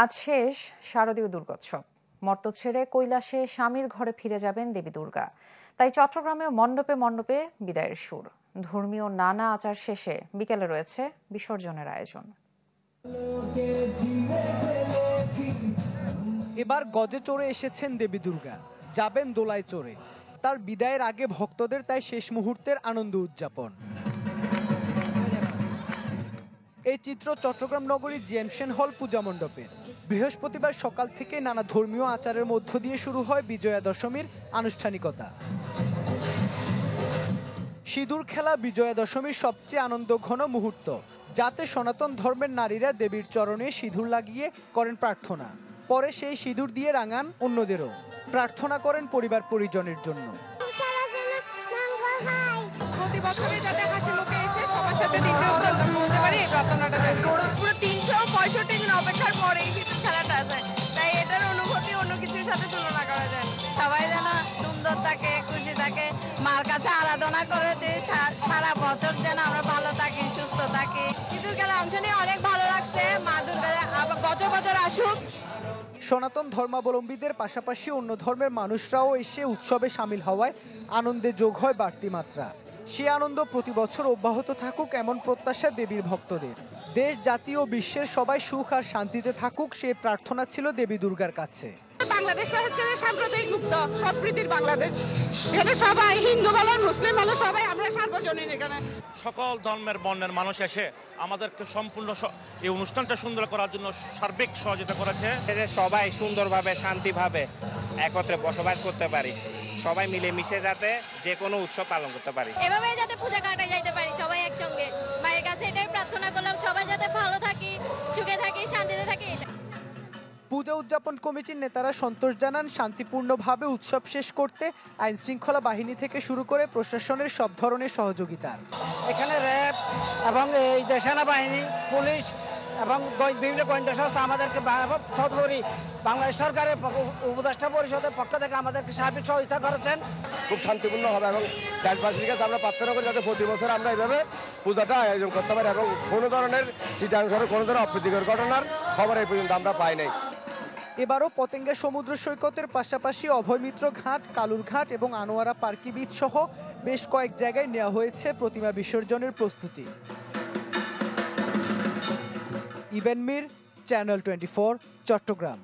আজ শেষ শারদীয় দুর্গোৎসব। মর্ত ছেড়ে কৈলাসে স্বামীর ঘরে ফিরে যাবেন দেবী দুর্গা। তাই চট্টগ্রামেও মণ্ডপে মণ্ডপে বিদায়ের সুর। ধর্মীয় নানা আচার শেষে বিকেলে রয়েছে বিসর্জনের আয়োজন। এবার গজে চড়ে এসেছেন দেবী দুর্গা, যাবেন দোলায় চড়ে। তার বিদায়ের আগে ভক্তদের তাই শেষ মুহূর্তের আনন্দ উদযাপন। এই চিত্র চট্টগ্রাম নগরীর জেমসেন হল পূজা মণ্ডপের। বৃহস্পতিবার সকাল থেকে নানা ধর্মীয় আচারের মধ্য দিয়ে শুরু হয় বিজয়া দশমীর আনুষ্ঠানিকতা। সিঁদুর খেলা বিজয়া দশমীর সবচেয়ে আনন্দঘন মুহূর্ত, যাতে সনাতন ধর্মের নারীরা দেবীর চরণে সিঁদুর লাগিয়ে করেন প্রার্থনা। পরে সেই সিঁদুর দিয়ে রাঙান অন্যদেরও, প্রার্থনা করেন পরিবার পরিজনের জন্য। প্রতি বছরই যাতে হাসি মুখে এসে সবার সাথে দিনটা উদযাপন করতে পারি, এই প্রার্থনাটা জানি। পুরো 365 দিন অপেক্ষার পরে এই সিঁদুর খেলাটা আছে, তাই এটার অনুভূতি অন্য কিছুর সাথে তুলনা করা যায়। সবাই যেন সুন্দর থাকে, খুশি থাকে, মার কাছে আরাধনা করেছে সারা বছর যেন আমরা ভালো থাকি, সুস্থ থাকি। সিঁদুর খেলা অংশ নিয়ে অনেক ভালো লাগছে। মা দুর্গা আবার বছর বছর আসুক। সনাতন ধর্মাবলম্বীদের পাশাপাশি অন্য ধর্মের মানুষরাও এসে উৎসবে সামিল হওয়ায় আনন্দে যোগ হয় বাড়তি মাত্রা। সে আনন্দ প্রতি বছর অব্যাহত থাকুক এমন প্রত্যাশা দেবীর ভক্তদের। দেশ, জাতি ও বিশ্বের সবাই সুখ আর শান্তিতে থাকুক, সে প্রার্থনা ছিল দেবী দুর্গার কাছে। বাংলাদেশটা হচ্ছে সাম্প্রদায়িক মুক্ত সম্প্রীতির বাংলাদেশ। এখানে সবাই হিন্দু বলেন, মুসলিম বলেন, সবাই আমরা সার্বজনীন। এখানে সকল ধর্মের বর্ণের মানুষ এসে আমাদেরকে সম্পূর্ণ এই অনুষ্ঠানটা সুন্দর করার জন্য সার্বিক সহযোগিতা করেছে। সবাই সুন্দরভাবে শান্তিভাবে একত্রে বসবাস করতে পারি, সবাই মিলে মিশে যাতে যে কোনো উৎসব পালন করতে পারি, এভাবে যাতে পূজা কাটায় যাইতে পারি সবাই একসঙ্গে। মায়ের কাছে এটাই প্রার্থনা করলাম, সবাই যাতে ভালো থাকি, সুখে থাকি, শান্তিতে থাকি। পূজা উদযাপন কমিটির নেতারা সন্তোষ জানান, শান্তিপূর্ণভাবে উৎসব শেষ করতে আইন শৃঙ্খলা বাহিনী থেকে শুরু করে প্রশাসনের সব ধরনের সহযোগিতার। এখানে র্যাব এবং এই সেনাবাহিনী, পুলিশ এবং বিভিন্ন গোয়েন্দা সংস্থা আমাদেরকে তৎপরই বাংলাদেশ সরকারের উপদেষ্টা পরিষদের পক্ষ থেকে আমাদেরকে সার্বিক সহযোগিতা করেছেন। খুব শান্তিপূর্ণ হবে এবং দেশবাসীর কাছে আমরা প্রার্থনা করি যাতে প্রতি বছর আমরা এইভাবে পূজাটা আয়োজন করতে পারি এবং কোনো ধরনের চিটাংশে কোনো ধরনের অপ্রীতিকর ঘটনার খবর এই পর্যন্ত আমরা পাই নাই। এবারও পতেঙ্গা সমুদ্র সৈকতের পাশাপাশি অভয়মিত্র ঘাট, কালুর ঘাট এবং আনোয়ারা পার্কি বিচ সহ বেশ কয়েক জায়গায় নেওয়া হয়েছে প্রতিমা বিসর্জনের প্রস্তুতি। ইভেন মির, চ্যানেল 24, চট্টগ্রাম।